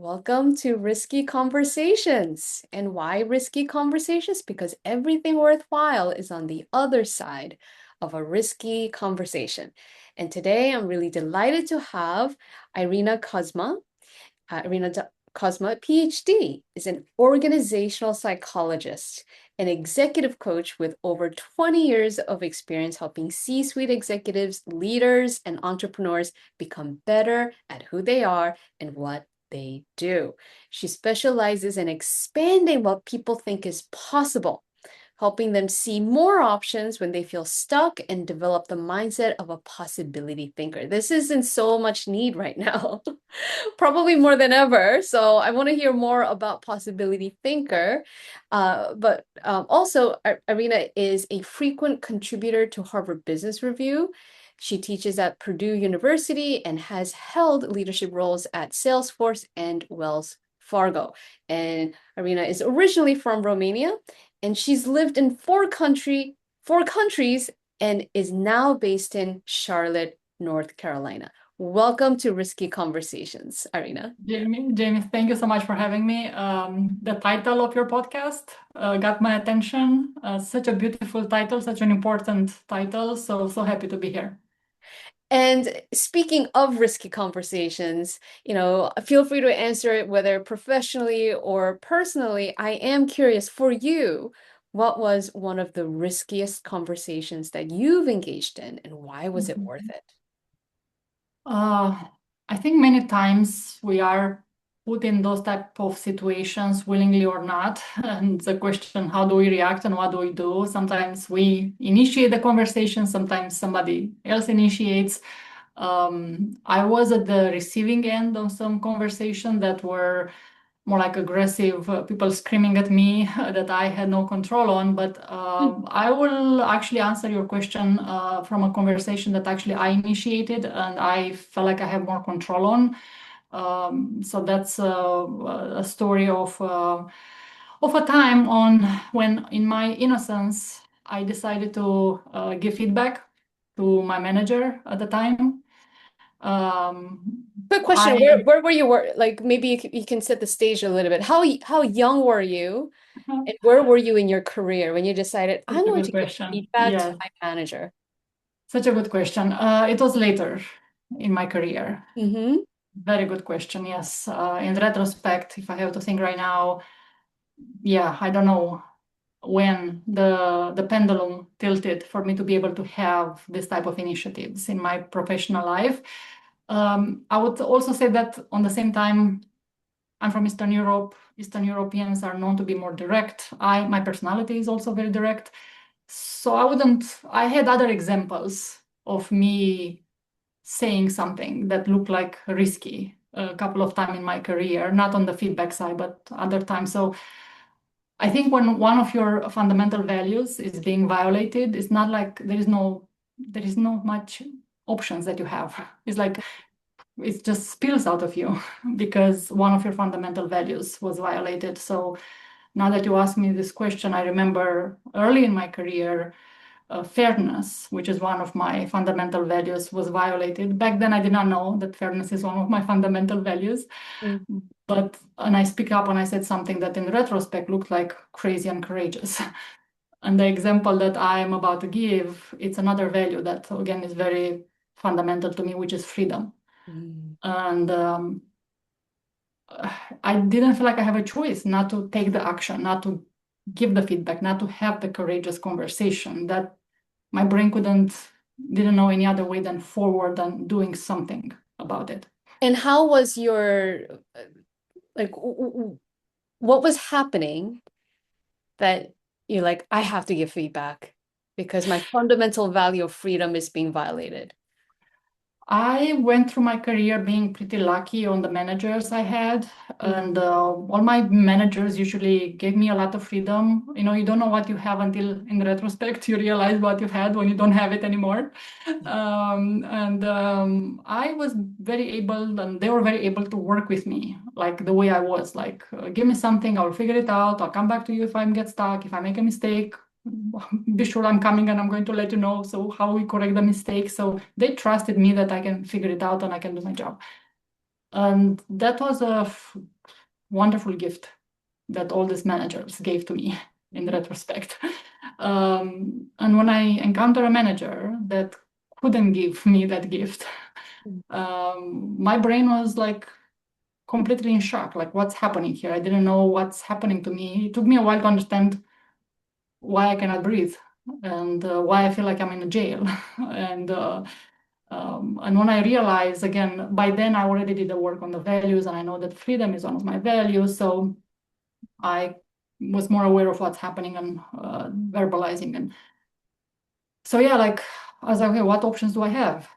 Welcome to Risky Conversations. And why risky conversations? Because everything worthwhile is on the other side of a risky conversation. And today I'm really delighted to have Irina Cozma. Cozma, PhD, is an organizational psychologist, an executive coach with over 20 years of experience helping C-suite executives, leaders, and entrepreneurs become better at who they are and what they do. She specializes in expanding what people think is possible, helping them see more options when they feel stuck and develop the mindset of a possibility thinker. This is in so much need right now, probably more than ever. So I want to hear more about possibility thinker. But also, Irina is a frequent contributor to Harvard Business Review. She teaches at Purdue University and has held leadership roles at Salesforce and Wells Fargo. And Irina is originally from Romania, and she's lived in four countries and is now based in Charlotte, North Carolina. Welcome to Risky Conversations, Irina. Jamie, thank you so much for having me. The title of your podcast got my attention. Such a beautiful title, such an important title. So happy to be here. And speaking of risky conversations, feel free to answer it whether professionally or personally. I am curious for you, what was one of the riskiest conversations that you've engaged in, and why was it worth Mhm. it? Uh, I think many times we are put in those type of situations willingly or not. And the question, how do we react and what do we do? Sometimes we initiate the conversation, sometimes somebody else initiates. I was at the receiving end of some conversation that were more like aggressive people screaming at me that I had no control on. But I will actually answer your question from a conversation that actually I initiated and I felt like I have more control on. So that's a story of a time on when, in my innocence, I decided to give feedback to my manager at the time. Quick question, I where were you like maybe you can set the stage a little bit. How young were you and where were you in your career when you decided Such I'm a going good to give question. feedback to Yes, my manager? such a good question. It was later in my career. Mm-hmm. Very good question. Yes. In retrospect, if I have to think right now, yeah, I don't know when the pendulum tilted for me to be able to have this type of initiatives in my professional life. I would also say that on the same time, I'm from Eastern Europe. Eastern Europeans are known to be more direct. My personality is also very direct. So I had other examples of me saying something that looked like risky a couple of times in my career, not on the feedback side, but other times. So I think when one of your fundamental values is being violated, it's not like there is no much options that you have. It's like it just spills out of you because one of your fundamental values was violated. So now that you ask me this question, I remember early in my career, fairness, which is one of my fundamental values, was violated. Back then, I did not know that fairness is one of my fundamental values. But and I speak up and I said something that in retrospect looked like crazy and courageous. And the example that I am about to give, it's another value that again is very fundamental to me, which is freedom. Mm. And I didn't feel like I have a choice not to take the action, not to give the feedback, not to have the courageous conversation. That my brain didn't know any other way than forward and doing something about it. And how was your like what was happening that you're like, I have to give feedback because my fundamental value of freedom is being violated? I went through my career being pretty lucky on the managers I had, Mm. and all my managers usually gave me a lot of freedom. You don't know what you have until in retrospect you realize what you've had when you don't have it anymore. And I was very able, and they were very able to work with me, like the way I was. Like, give me something, I'll figure it out. I'll come back to you if I get stuck, if I make a mistake. Be sure I'm coming and I'm going to let you know. So how we correct the mistake. So they trusted me that I can figure it out and I can do my job. And that was a wonderful gift that all these managers gave to me in retrospect. And when I encounter a manager that couldn't give me that gift, my brain was like completely in shock. Like, what's happening here? I didn't know what's happening to me. It took me a while to understand why I cannot breathe and why I feel like I'm in a jail. and and when I realized again, by then I already did the work on the values, and I know that freedom is one of my values. So I was more aware of what's happening and verbalizing. And so yeah, like I was like, okay, what options do I have?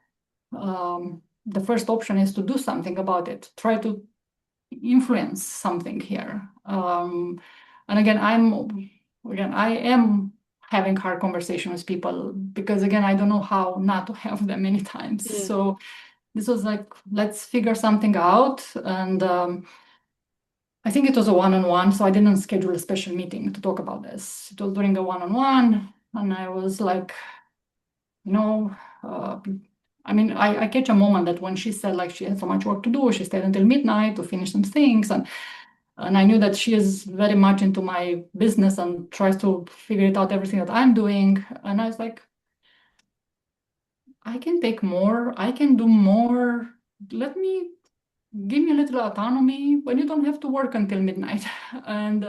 The first option is to do something about it. Try to influence something here. And again, I am having hard conversations with people because again, I don't know how not to have them many times. Mm. So this was like, let's figure something out. And I think it was a one-on-one, so I didn't schedule a special meeting to talk about this. It was during a one-on-one, and I was like, you know, uh, I catch a moment that when she said like she had so much work to do, she stayed until midnight to finish some things, and I knew that she is very much into my business and tries to figure it out everything that I'm doing. And I was like, I can take more, I can do more. Let me give me a little autonomy when you don't have to work until midnight, and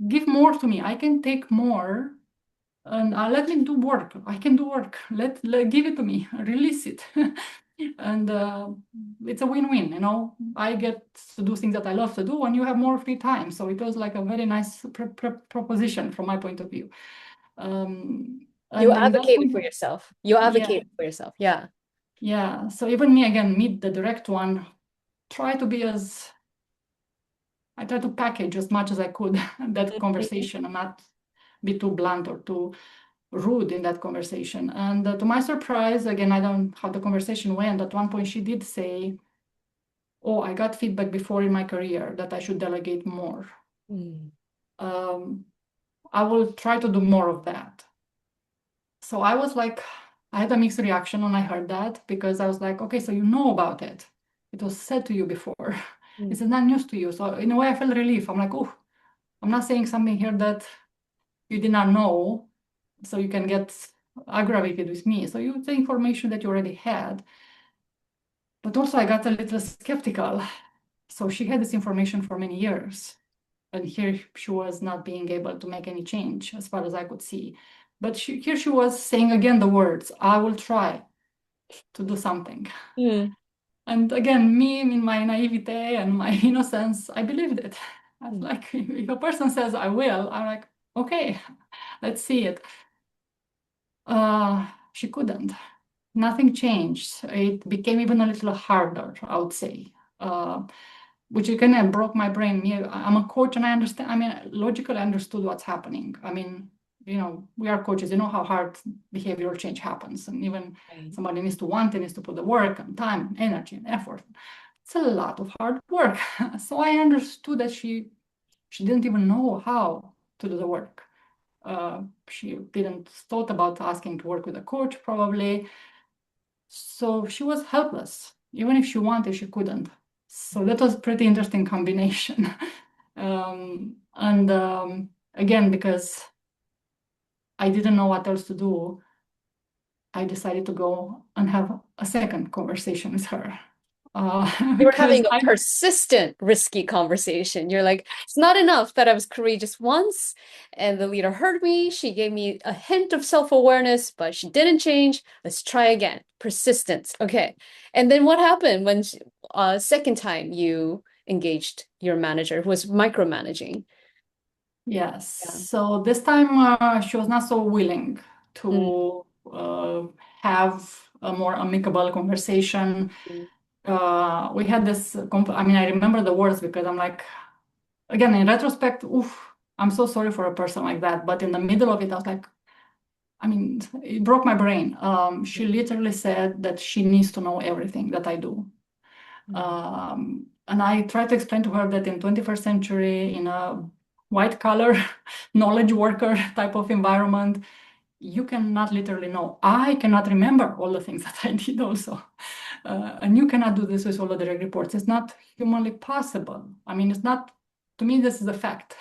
give more to me. I can take more, and let me do work. I can do work. Let give it to me. Release it. And it's a win-win, you know. I get to do things that I love to do, and you have more free time. So it was like a very nice proposition from my point of view. You And in that advocated point, for yourself. You yeah, advocated for yourself. Yeah. yeah. So even me again, meet the direct one. Try to be as I try to package as much as I could that Mhm. conversation and not be too blunt or too rude in that conversation. And to my surprise, again, I don't know how the conversation went. At one point, she did say, "Oh, I got feedback before in my career that I should delegate more. Mm. Um, I will try to do more of that." So I was like, I had a mixed reaction when I heard that because I was like, okay, so you know about it. It was said to you before. Mm. This is not news to you. So in a way, I felt relief. I'm like, oh, I'm not saying something here that you did not know, so you can get aggravated with me. So you the information that you already had. But also I got a little skeptical. So she had this information for many years. And here she was not being able to make any change as far as I could see. But here she was saying again the words, I will try to do something. Mm. And again, me in my naivete and my innocence, I believed it. I was Mm. like, if a person says I will, I'm like, okay, let's see it. She couldn't. Nothing changed. It became even a little harder, I would say, which again broke my brain. Me, I'm a coach and I understand. I mean, logically I understood what's happening. I mean, you know, we are coaches. You know how hard behavioral change happens. And even Right. somebody needs to want it, needs to put the work and time, and energy and effort. It's a lot of hard work. So I understood that she didn't even know how to do the work. She didn't thought about asking to work with a coach probably. So she was helpless. Even if she wanted, she couldn't. So that was a pretty interesting combination. And again, because I didn't know what else to do, I decided to go and have a second conversation with her. You were Because having a I, persistent, risky conversation. You're like, it's not enough that I was courageous once and the leader heard me. She gave me a hint of self-awareness, but she didn't change. Let's try again. Persistence. Okay. And then what happened when second time you engaged your manager who was micromanaging? yes, Yeah. so this time she was not so willing Mm. to have a more amicable conversation. Mm. We had this, I mean, I remember the words because I'm like, again, in retrospect, oof, I'm so sorry for a person like that. But in the middle of it, I was like, I mean, it broke my brain. She literally said that she needs to know everything that I do. Mm. And I tried to explain to her that in 21st century, in a white collar knowledge worker type of environment, you cannot literally know. I cannot remember all the things that I did also. And you cannot do this with all the direct reports. It's not humanly possible. I mean, it's not, to me, this is a fact.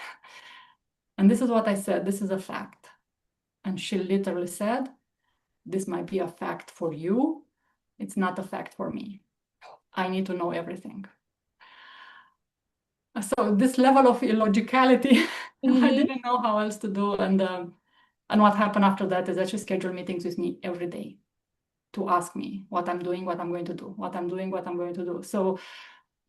And this is what I said, this is a fact. And she literally said, this might be a fact for you. It's not a fact for me. I need to know everything. So this level of illogicality, I Hmm. didn't know how else to do. And what happened after that is that she scheduled meetings with me every day to ask me what I'm doing, what I'm going to do, what I'm doing, what I'm going to do. So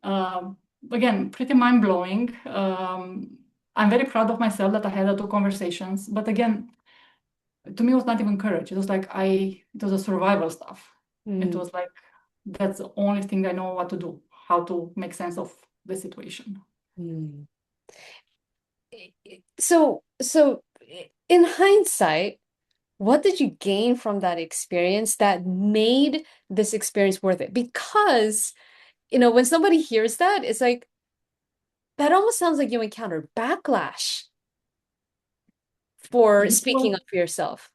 um, again, pretty mind blowing. I'm very proud of myself that I had the two conversations. But again, to me, it was not even courage. It was like it was a survival stuff. It Mm. was like that's the only thing I know what to do, how to make sense of the situation. Mm. So in hindsight, what did you gain from that experience that made this experience worth it? Because, when somebody hears that, it's like that almost sounds like you encountered backlash for This speaking was up for yourself,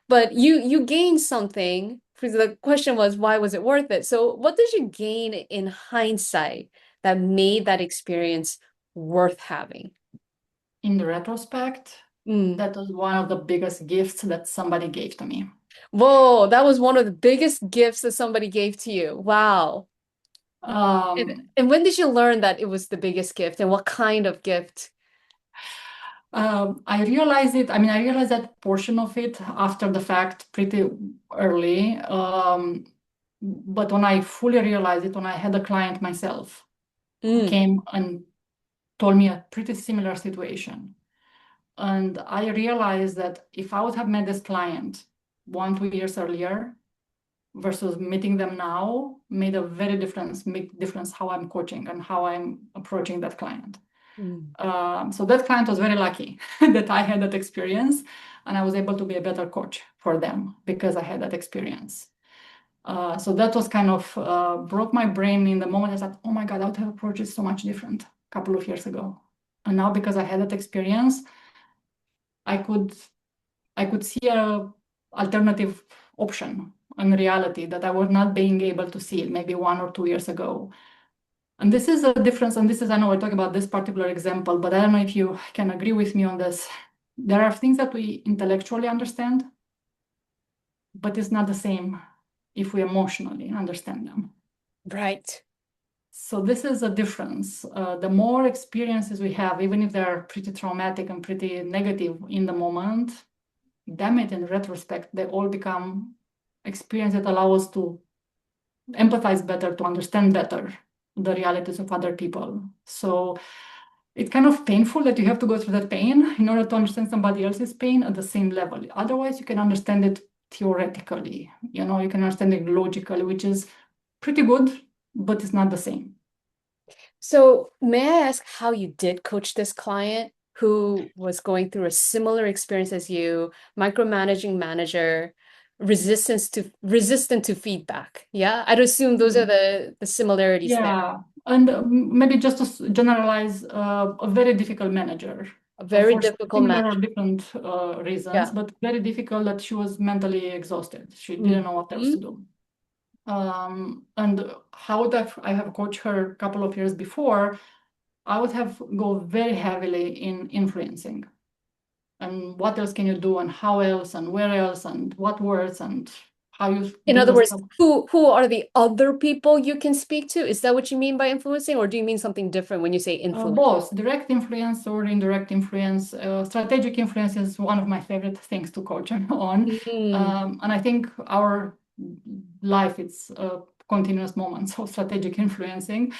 But you gained something. Because the question was, why was it worth it? So what did you gain in hindsight that made that experience worth having? in the retrospect, Mm. that was one of the biggest gifts that somebody gave to me. Whoa, that was one of the biggest gifts that somebody gave to you. Wow. And, Um, and when did you learn that it was the biggest gift and what kind of gift? I realized it. I mean, I realized that portion of it after the fact pretty early. But when I fully realized it, when I had a client myself who Mm, came and told me a pretty similar situation. And I realized that if I would have met this client 1, 2 years earlier versus meeting them now, made a very big difference how I'm coaching and how I'm approaching that client. mm, So that client was very lucky that I had that experience and I was able to be a better coach for them because I had that experience. So that was kind of broke my brain in the moment. I thought, oh my God, I would have approached it so much different a couple of years ago. And now because I had that experience, I could I could see a alternative option in reality that I was not being able to see it maybe 1 or 2 years ago. And this is a difference, and this is, I know we're talking about this particular example, but I don't know if you can agree with me on this. There are things that we intellectually understand, but it's not the same if we emotionally understand them. right. So this is a difference. The more experiences we have, even if they're pretty traumatic and pretty negative in the moment, damn it, in retrospect, they all become experiences that allow us to empathize better, to understand better the realities of other people. So it's kind of painful that you have to go through that pain in order to understand somebody else's pain at the same level. Otherwise, you can understand it theoretically, you can understand it logically, which is pretty good, but it's not the same. So may I ask how you did coach this client who was going through a similar experience as you, micromanaging manager, resistant to feedback? Yeah, I'd assume those are the similarities there. Yeah, and maybe just to generalize, a very difficult manager A very for difficult similar or manager. different reasons, Yeah. but very difficult that she was mentally exhausted. She didn't know what else Mhm. to do. And how would I have coached her a couple of years before? I would have go very heavily in influencing. And what else can you do, and how else, and where else, and what words, and how you In do other the words, stuff. who are the other people you can speak to? Is that what you mean by influencing, or do you mean something different when you say influence? Both direct influence or indirect influence. Strategic influence is one of my favorite things to coach on. Mm, And I think our life it's a continuous moment, so strategic influencing.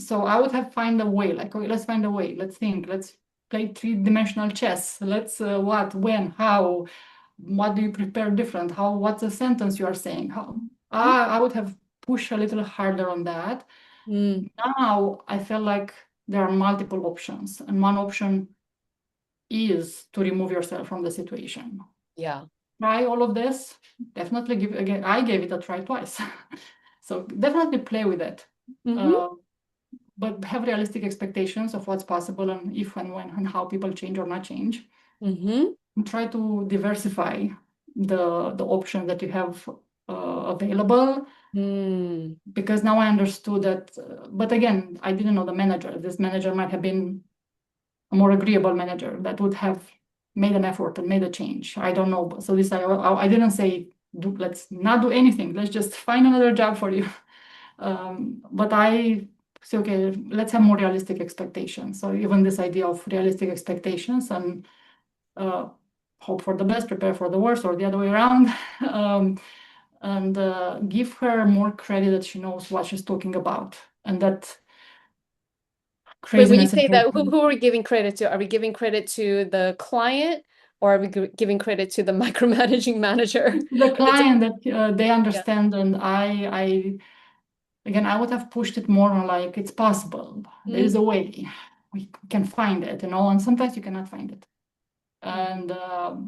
So I would have find a way, like, okay, let's find a way, let's think, let's play three-dimensional chess. Let's what, when, how, what do you prepare different? What's the sentence you are saying? I would have pushed a little harder on that. mm, Now I feel like there are multiple options, and one option is to remove yourself from the situation. yeah. Try all of this. Definitely give again. I gave it a try twice, so definitely play with it. Hmm. Uh, but have realistic expectations of what's possible and if and when and how people change or not change. Hmm. And try to diversify the options that you have available, Mm. because now I understood that. But again, I didn't know the manager. This manager might have been a more agreeable manager that would have made an effort and made a change. I don't know. So this I didn't say let's not do anything. Let's just find another job for you. But I say, okay, let's have more realistic expectations. So even this idea of realistic expectations and uh, hope for the best, prepare for the worst, or the other way around. um, and give her more credit that she knows what she's talking about, and that Wait, when you craziness in say her. that, who are we giving credit to? Are we giving credit to the client or are we giving credit to the micromanaging manager? The It's a, client that they yeah. understand, and again, I would have pushed it more on like it's possible. There is Mm, a way. We can find it, and sometimes you cannot find it. mm, And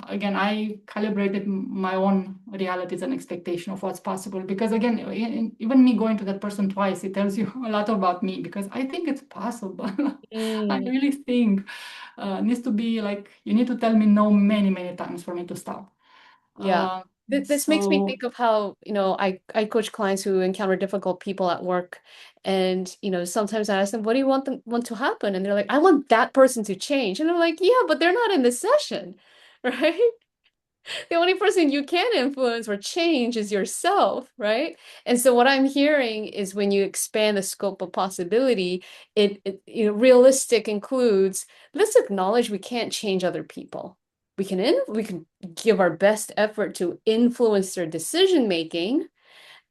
again, I calibrated my own realities and expectation of what's possible. Because again, even me going to that person twice, it tells you a lot about me because I think it's possible. I mm. really think needs to be like you need to tell me no many, many times for me to stop. Yeah. Uh, This makes me so think of how, I coach clients who encounter difficult people at work. And, sometimes I ask them, what do you want to happen? And they're like, I want that person to change. And I'm like, yeah, but they're not in the session, right? The only person you can influence or change is yourself, right? And so what I'm hearing is when you expand the scope of possibility, realistic includes, let's acknowledge we can't change other people. We can give our best effort to influence their decision making,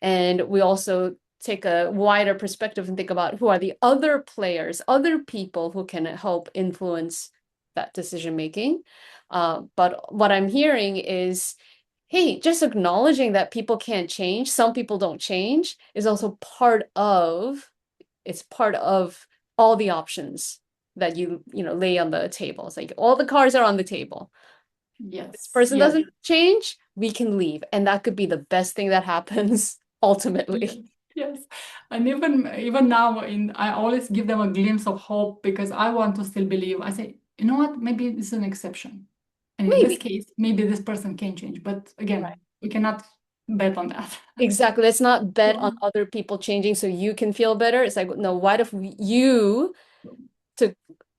and we also take a wider perspective and think about who are the other players, other people who can help influence that decision making. But what I'm hearing is, hey, just acknowledging that people can't change, some people don't change, is also part of all the options that lay on the table. It's like all the cards are on the table. This yes, person yes. doesn't change, we can leave. And that could be the best thing that happens Yes, ultimately. yes. And even now, I always give them a glimpse of hope because I want to still believe. I say, you know what? Maybe this is an exception, and in this Maybe. case, maybe this person can change. But Right. again, we cannot bet on that. Exactly. Let's not bet on So, other people changing so you can feel better. It's like, no, what if you took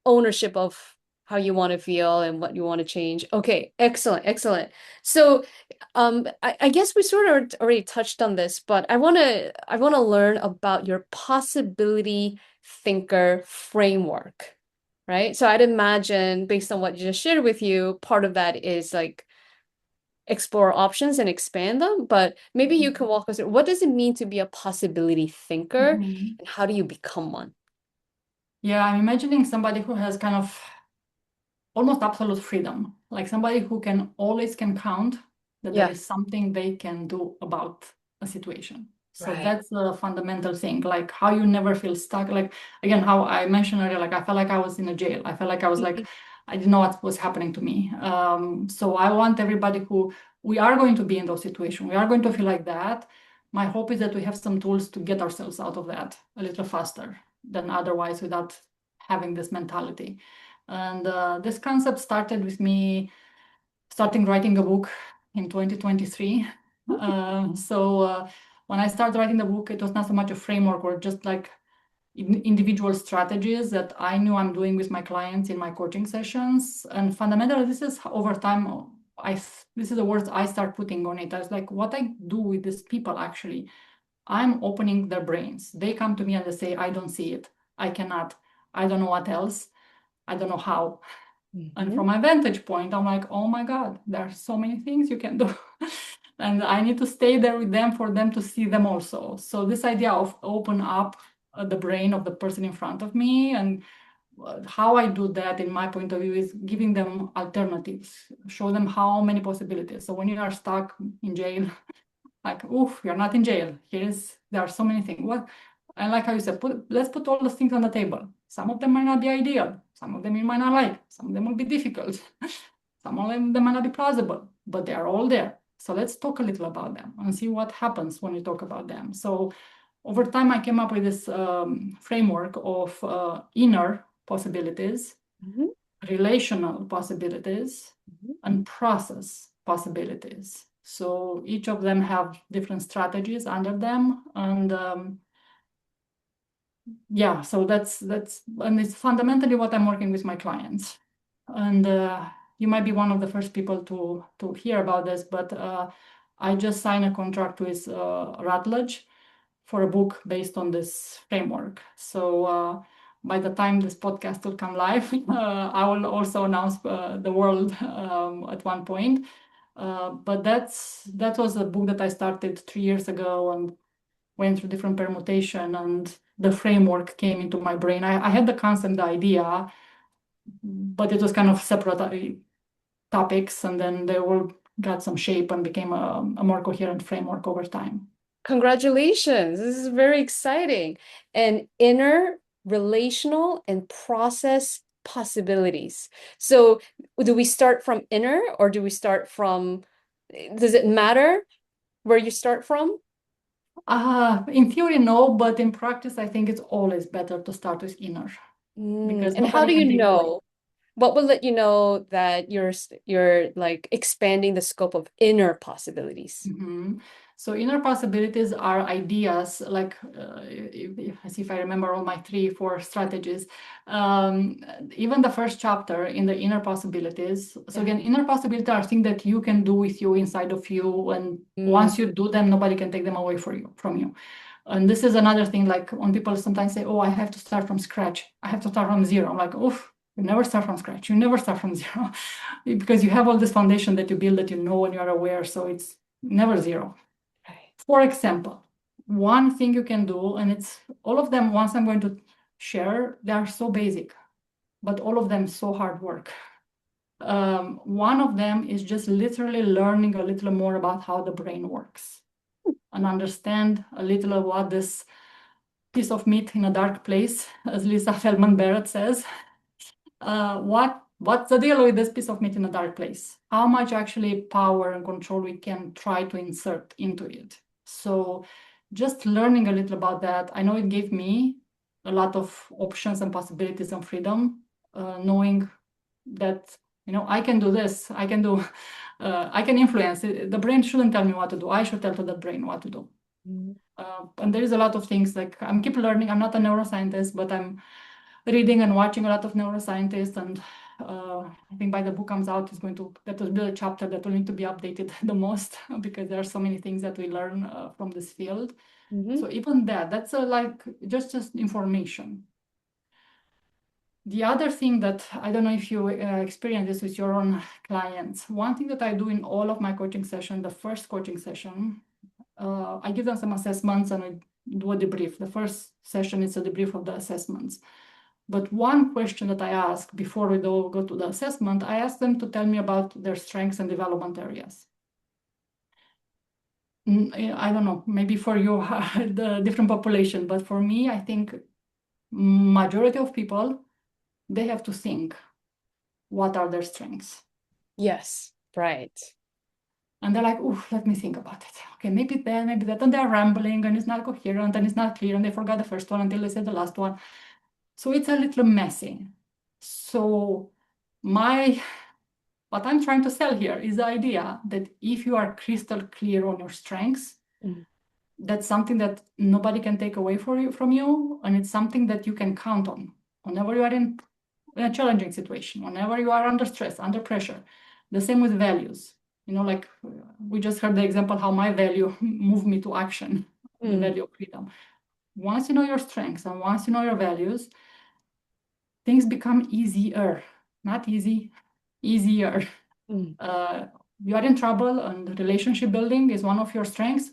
ownership of how you want to feel and what you want to change? Okay, excellent, excellent. So, I guess we sort of already touched on this, but I want to learn about your possibility thinker framework, right? So I'd imagine, based on what you just shared with you, part of that is like explore options and expand them, but maybe you can walk us through what does it mean to be a possibility thinker mhm. and how do you become one? Yeah, I'm imagining somebody who has kind of almost absolute freedom, like somebody who can always can count that there Yeah, is something they can do about a situation. So right. that's a fundamental thing, like how you never feel stuck. Like again, how I mentioned earlier, like I felt like I was in a jail. I felt like I was like, Mhm. I didn't know what was happening to me. So I want everybody who we are going to be in those situations, we are going to feel like that. My hope is that we have some tools to get ourselves out of that a little faster than otherwise without having this mentality. And this concept started with me starting writing a book in 2023. When I started writing the book, it was not so much a framework or just like individual strategies that I knew I'm doing with my clients in my coaching sessions. And fundamentally, this is over time, this is the words I start putting on it. I was like, what I do with these people actually, I'm opening their brains. They come to me and they say, I don't see it. I cannot. I don't know what else. I don't know how. And Mhm. from my vantage point, I'm like, oh my God, there are so many things you can do. And I need to stay there with them for them to see them also. So this idea of open up the brain of the person in front of me, and how I do that in my point of view is giving them alternatives, show them how many possibilities. So when you are stuck in jail, like, oof, you're not in jail. There are so many things. What, and like how you said, let's put all those things on the table. Some of them might not be ideal. Some of them you might not like. Some of them will be difficult. Some of them they might not be plausible, but they are all there. So let's talk a little about them and see what happens when we talk about them. So over time, I came up with this framework of inner possibilities, Mhm. relational possibilities, Mhm. and process possibilities. So each of them have different strategies under them. And yeah, so and it's fundamentally what I'm working with my clients. And you might be one of the first people to hear about this, but I just signed a contract with Routledge for a book based on this framework. So by the time this podcast will come live, I will also announce the world at one point. But that was a book that I started 3 years ago and went through different permutation, and the framework came into my brain. I had the concept, the idea, but it was kind of separate topics, and then they all got some shape and became a more coherent framework over time. Congratulations. This is very exciting. And inner, relational, and process possibilities. So, do we start from inner or do we start from, does it matter where you start from? In theory, no, but in practice, I think it's always better to start with inner because And how nobody do can you take away. know? What will let you know that you're like expanding the scope of inner possibilities? Mhm. So inner possibilities are ideas like as if I remember all my 3, 4 strategies. Um, Even the first chapter in the inner possibilities. So Yeah. again, inner possibilities are things that you can do with you inside of you, and Mm, once you do them, nobody can take them away from you. And this is another thing. Like when people sometimes say, "Oh, I have to start from scratch. I have to start from zero." I'm like, "Oof." You never start from scratch. You never start from zero because you have all this foundation that you build that you know and you are aware. So it's never zero. right. For example, one thing you can do, and it's all of them, once I'm going to share, they are so basic, but all of them so hard work. One of them is just literally learning a little more about how the brain works and understand a little of what this piece of meat in a dark place, as Lisa Feldman Barrett says, what's the deal with this piece of meat in a dark place? How much actually power and control we can try to insert into it? So just learning a little about that, I know it gave me a lot of options and possibilities and freedom, knowing that I can do this, I can do, I can influence it. The brain shouldn't tell me what to do. I should tell to the brain what to do. Mm. And there is a lot of things like I'm keep learning. I'm not a neuroscientist, but I'm reading and watching a lot of neuroscientists, and I think by the book comes out, that will be a chapter that will need to be updated the most because there are so many things that we learn from this field. Mhm. So even that's like just information. The other thing that I don't know if you experience this with your own clients. One thing that I do in all of my coaching session, the first coaching session, I give them some assessments and I do a debrief. The first session is a debrief of the assessments. But one question that I ask before we go to the assessment, I ask them to tell me about their strengths and development areas. I don't know, maybe for you, the different population, but for me, I think majority of people, they have to think what are their strengths. Yes, right. And they're like, "Ooh, let me think about it. Okay, maybe that, maybe that." And they're rambling and it's not coherent and it's not clear and they forgot the first one until they said the last one. So it's a little messy. So my what I'm trying to sell here is the idea that if you are crystal clear on your strengths, Mm. that's something that nobody can take away from you, and it's something that you can count on whenever you are in a challenging situation, whenever you are under stress, under pressure. The same with values. Like we just heard the example how my value moved me to action, the Mm. value of freedom. Once you know your strengths and once you know your values, things become easier. Not easy, easier. Mm. uh, you are in trouble and relationship building is one of your strengths,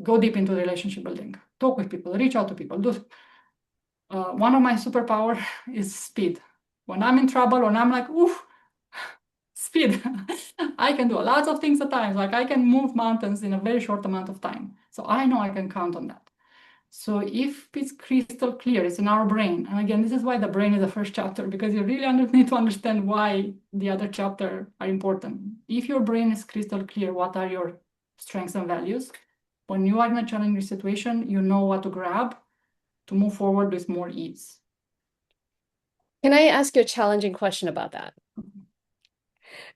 go deep into relationship building. Talk with people, reach out to people. One of my superpower is speed. When I'm in trouble, when I'm like, speed, I can do lots of things at times. Like I can move mountains in a very short amount of time. So I know I can count on that. So if it's crystal clear, it's in our brain. And again, this is why the brain is the first chapter, because you really need to understand why the other chapter are important. If your brain is crystal clear, what are your strengths and values? When you are in a challenging situation, you know what to grab to move forward with more ease. Can I ask you a challenging question about that?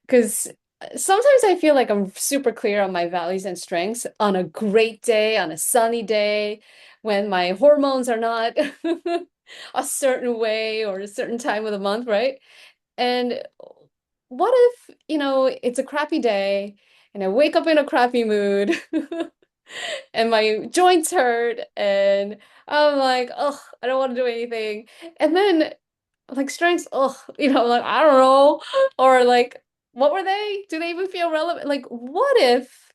Because sometimes I feel like I'm super clear on my values and strengths on a great day, on a sunny day, when my hormones are not a certain way or a certain time of the month, right? And what if, it's a crappy day and I wake up in a crappy mood and my joints hurt and I'm like, oh, I don't want to do anything. And then like strengths, oh, like I don't know. Or like, what were they? Do they even feel relevant? Like, what if,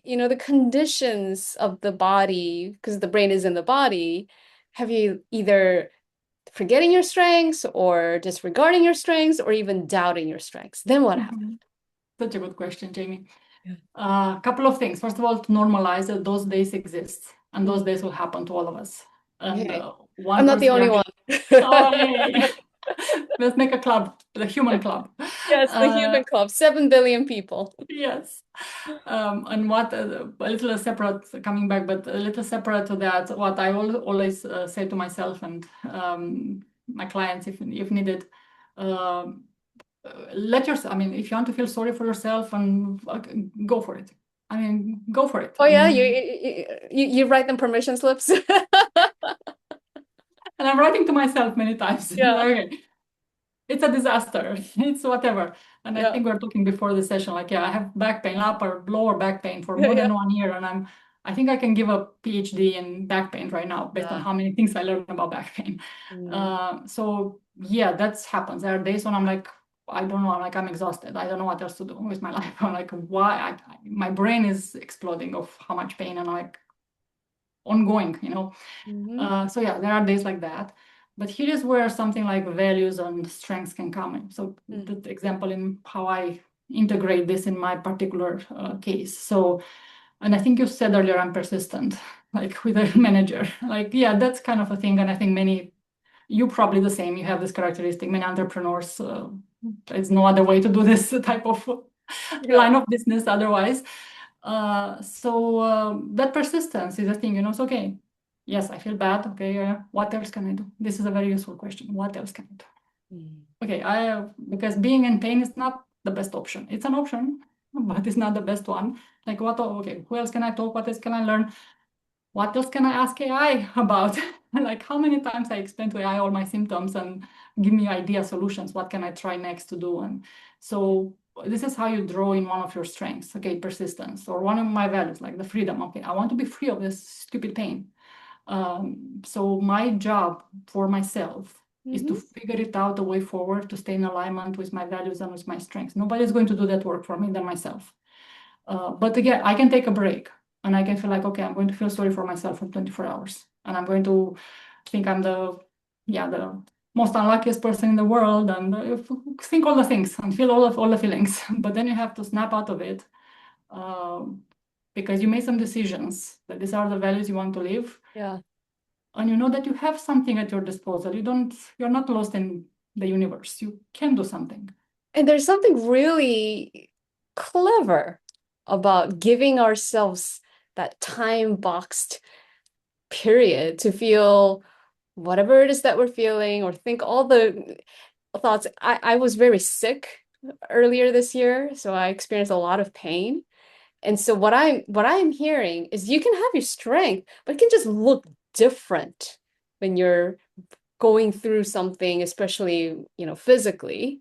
the conditions of the body, because the brain is in the body, have you either forgetting your strengths or disregarding your strengths or even doubting your strengths? Then what happens? Mhm. Such a good question, Jamie. Yeah. A couple of things. First of all, to normalize that those days exist and those Mm, days will happen to all of us. And okay. I'm one not the person, only yeah. one. Oh, yay. Let's make a club, the human club. Yes, the Uh, human club, 7 billion people. yes. And what a little separate, coming back, but a little separate to that, what I always say to myself and my clients, if needed, um, let yourself, I mean, if you want to feel sorry for yourself and go for it. I mean, go for it. Oh yeah, you write them permission slips. And I'm writing to myself many times. Yeah, Okay, it's a disaster. It's whatever. And I yeah, think we are talking before the session, like, yeah, I have back pain, upper, lower back pain for yeah, more yeah. than 1 year. And I think I can give a PhD in back pain right now based on Yeah. how many things I learned about back pain. Mm, So yeah, that's happens. There are days when I'm like, I don't know, I'm exhausted. I don't know what else to do with my life. I'm like, why? My brain is exploding of how much pain and I'm like ongoing. hmm So yeah, there are days like that. But here is where something like values and strengths can come in. So mm, the example in how I integrate this in my particular case. So, and I think you said earlier, I'm persistent, like with a manager. Like, yeah, that's kind of a thing. And I think you probably the same. You have this characteristic. Many entrepreneurs, it's no other way to do this type of yeah. line of business otherwise. So that persistence is a thing, so okay, yes, I feel bad. Okay, what else can I do? This is a very useful question. What else can I do? Mm, Okay, because being in pain is not the best option. It's an option, but it's not the best one. Like what? Okay, who else can I talk? What else can I learn? What else can I ask AI about? Like how many times I explain to AI all my symptoms and give me idea solutions. What can I try next to do? And so this is how you draw in one of your strengths. Okay, persistence, or one of my values, like the freedom. Okay, I want to be free of this stupid pain. So my job for myself is to hmm figure it out a way forward to stay in alignment with my values and with my strengths. Nobody's going to do that work for me than myself. But again, I can take a break and I can feel like, okay, I'm going to feel sorry for myself for 24 hours. And I'm going to think I'm the most unluckiest person in the world and think all the things and feel all the feelings. But then you have to snap out of it um, because you made some decisions that these are the values you want to live. Yeah. And you know that you have something at your disposal. You're not lost in the universe. You can do something. And there's something really clever about giving ourselves that time boxed period to feel whatever it is that we're feeling or think all the thoughts. I was very sick earlier this year, so I experienced a lot of pain. And so what I'm hearing is you can have your strength, but it can just look different when you're going through something, especially, physically,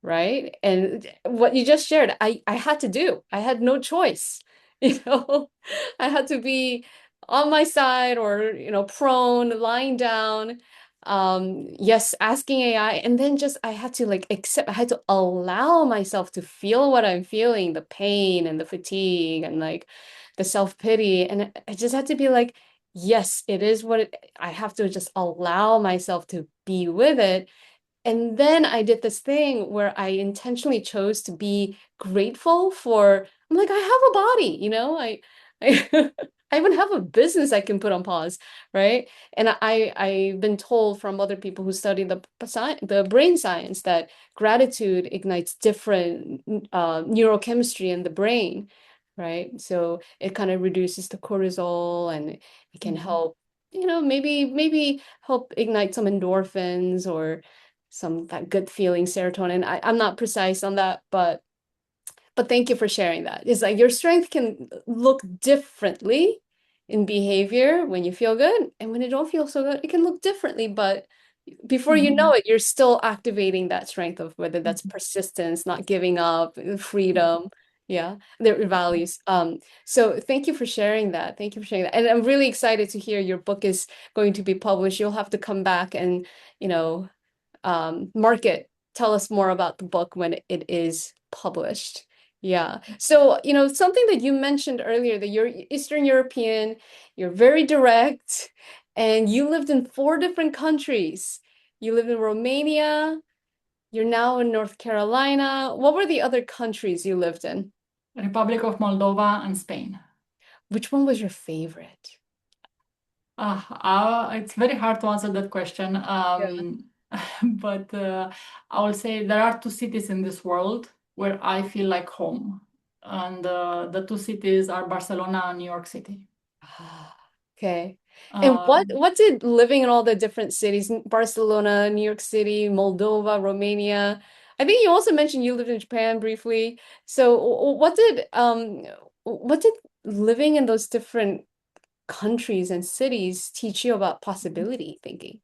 right? And what you just shared, I had to do. I had no choice. You know, I had to be on my side or, prone, lying down. Yes, asking AI, and then just I had to like accept, I had to allow myself to feel what I'm feeling, the pain and the fatigue and like the self-pity. And I just had to be like, yes, it is what I have to just allow myself to be with it. And then I did this thing where I intentionally chose to be grateful for, I'm like, I have a body, I I even have a business I can put on pause, right? And I've been told from other people who study the brain science that gratitude ignites different neurochemistry in the brain, right? So it kind of reduces the cortisol and it can Mhm. help, maybe help ignite some endorphins or some that good feeling serotonin. I'm not precise on that, but But thank you for sharing that. It's like your strength can look differently in behavior when you feel good, and when you don't feel so good, it can look differently. But before you know Mhm. it, you're still activating that strength of whether that's persistence, not giving up, freedom, yeah, their values. So thank you for sharing that. Thank you for sharing that. And I'm really excited to hear your book is going to be published. You'll have to come back and, you know, market, tell us more about the book when it is published. Yeah. So, something that you mentioned earlier, that you're Eastern European, you're very direct, and you lived in four different countries. You lived in Romania, you're now in North Carolina. What were the other countries you lived in? Republic of Moldova and Spain. Which one was your favorite? It's very hard to answer that question. Yeah. But I will say there are two cities in this world where I feel like home. And the two cities are Barcelona and New York City. Ah, okay. And what Um, what did living in all the different cities, Barcelona, New York City, Moldova, Romania? I think you also mentioned you lived in Japan briefly. So what did living in those different countries and cities teach you about possibility thinking?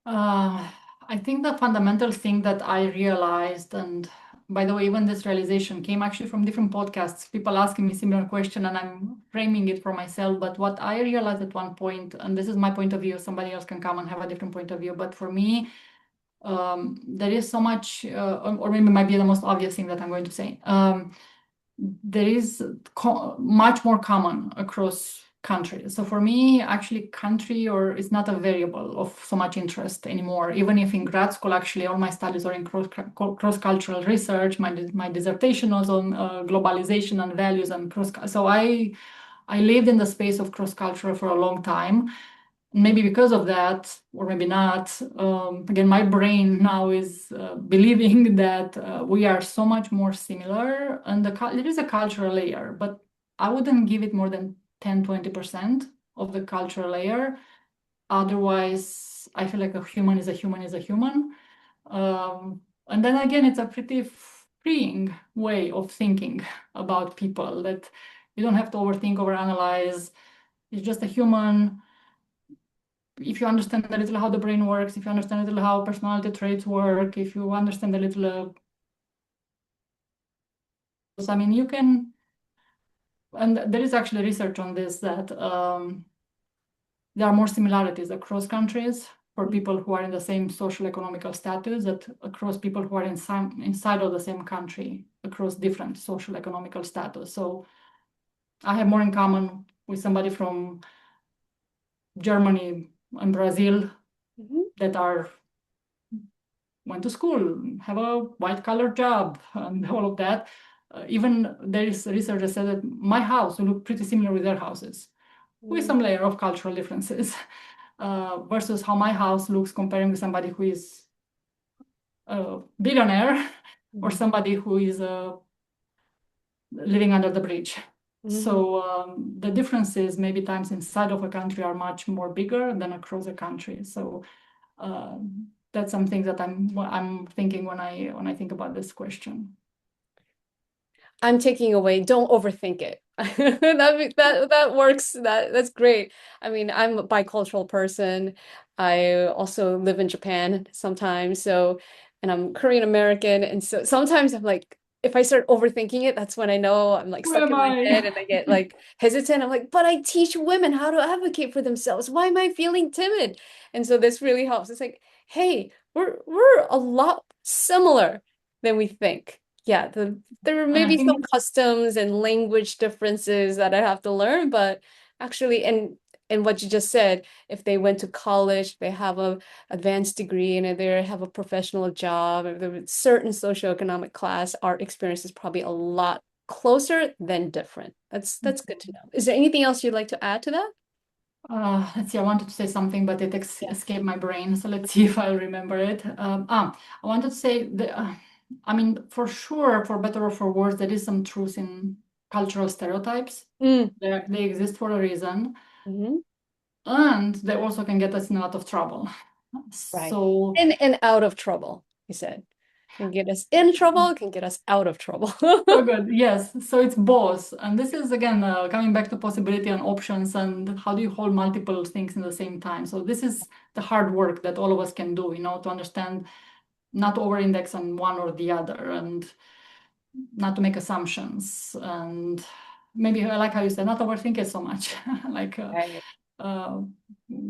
Uh, I think the fundamental thing that I realized, and by the way, even this realization came actually from different podcasts, people asking me similar question, and I'm framing it for myself. But what I realized at one point, and this is my point of view, somebody else can come and have a different point of view. But for me, there is so much, or maybe it might be the most obvious thing that I'm going to say. There is much more common across countries. So for me, actually, country or is not a variable of so much interest anymore. Even if in grad school, actually, all my studies are in cross-cultural research. My dissertation was on globalization and values and cross. So I lived in the space of cross-cultural for a long time. Maybe because of that, or maybe not, again, my brain now is believing that we are so much more similar, and there is a cultural layer, but I wouldn't give it more than 10-20% of the cultural layer. Otherwise, I feel like a human is a human is a human. And then again, it's a pretty freeing way of thinking about people, that you don't have to overthink, overanalyze. It's just a human. If you understand a little how the brain works, if you understand a little how personality traits work, if you understand a little, I mean, you can, and there is actually research on this, that there are more similarities across countries for people who are in the same social economical status, that across people who are inside of the same country, across different social economical status. So I have more in common with somebody from Germany and Brazil Mhm. that are went to school, have a white collar job, and all of that. Even there is research that said that my house will look pretty similar with their houses, with Mhm. some layer of cultural differences, versus how my house looks comparing with somebody who is a billionaire or Mhm. somebody who is living under the bridge. Mhm. So the differences maybe times inside of a country are much more bigger than across a country. So that's something that I'm thinking when I think about this question. I'm taking away, don't overthink it. That works. That's great. I mean, I'm a bicultural person. I also live in Japan sometimes, and I'm Korean American, and so sometimes I'm like, if I start overthinking it, that's when I know I'm like Who stuck am in my head I? and I get like hesitant. I'm like, but I teach women how to advocate for themselves. Why am I feeling timid? And so this really helps. It's like, hey, we're a lot similar than we think. Yeah, there And may I be some think customs and language differences that I have to learn, but actually, and what you just said, if they went to college, they have a advanced degree, and if they have a professional job, if they're a certain socioeconomic class, our experience is probably a lot closer than different. That's good to know. Is there anything else you'd like to add to that? let's see, I wanted to say something, but it Yeah. escaped my brain. So let's see if I'll remember it. I wanted to say that, I mean, for sure, for better or for worse, there is some truth in cultural stereotypes. Mm, They exist for a reason, mhm. and they also can get us in a lot of trouble. Right. So And out of trouble, you said. Can get us in trouble, can get us out of trouble. So good. Yes. So it's both. And this is again coming back to possibility and options and how do you hold multiple things in the same time. So this is the hard work that all of us can do, to understand, not over-index on one or the other, and not to make assumptions. And maybe I like how you said, not overthink it so much. Like Right. uh,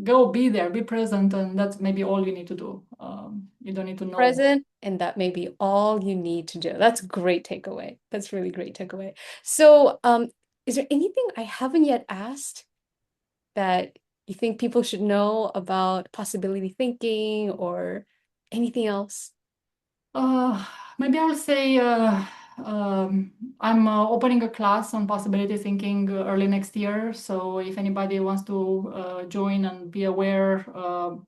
go be there, be present, and that's maybe all you need to do. You don't need to know. Present, and that may be all you need to do. That's great takeaway. That's really great takeaway. So, is there anything I haven't yet asked that you think people should know about possibility thinking or anything else? Uh, Maybe I'll say um, I'm opening a class on possibility thinking early next year. So if anybody wants to join and be aware,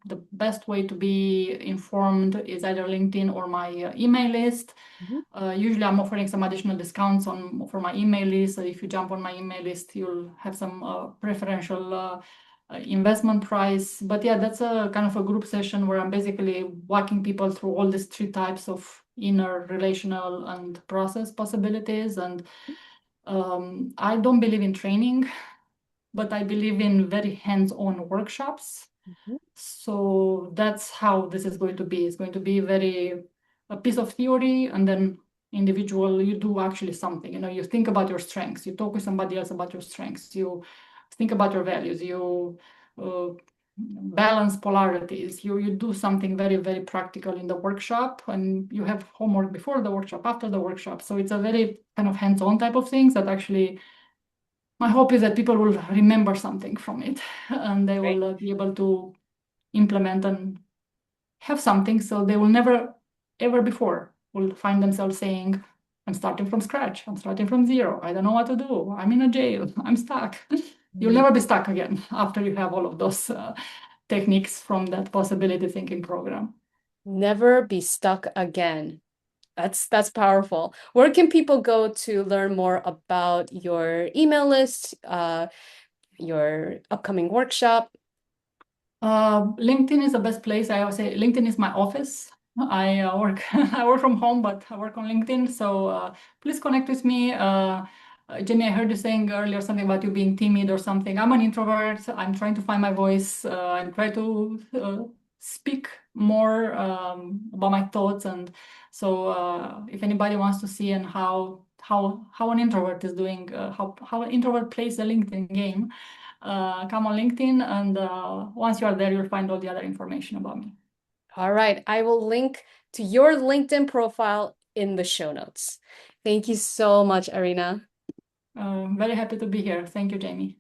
the best way to be informed is either LinkedIn or my email list. Mhm. Usually I'm offering some additional discounts for my email list. So if you jump on my email list, you'll have some preferential investment price. But yeah, that's a kind of a group session where I'm basically walking people through all these three types of inner, relational, and process possibilities. And I don't believe in training, but I believe in very hands-on workshops. Mhm. So that's how this is going to be. It's going to be very a piece of theory and then individual, you do actually something. You think about your strengths, you talk with somebody else about your strengths, you think about your values, you uh, balance polarities, you do something very, very practical in the workshop, and you have homework before the workshop, after the workshop. So it's a very kind of hands-on type of things that actually my hope is that people will remember something from it and they Right. will be able to implement and have something so they will never ever before will find themselves saying, I'm starting from scratch, I'm starting from zero, I don't know what to do, I'm in a jail, I'm stuck. You'll Mm. never be stuck again after you have all of those techniques from that possibility thinking program. Never be stuck again. That's powerful. Where can people go to learn more about your email list, your upcoming workshop? LinkedIn is the best place. I always say LinkedIn is my office. I work I work from home, but I work on LinkedIn. So please connect with me. Jamie, I heard you saying earlier something about you being timid or something. I'm an introvert. I'm trying to find my voice. I'm trying to speak more about my thoughts. And so if anybody wants to see and how an introvert is doing, how an introvert plays the LinkedIn game, come on LinkedIn, and once you are there, you'll find all the other information about me. All right, I will link to your LinkedIn profile in the show notes. Thank you so much, Irina. Very happy to be here. Thank you, Jamie.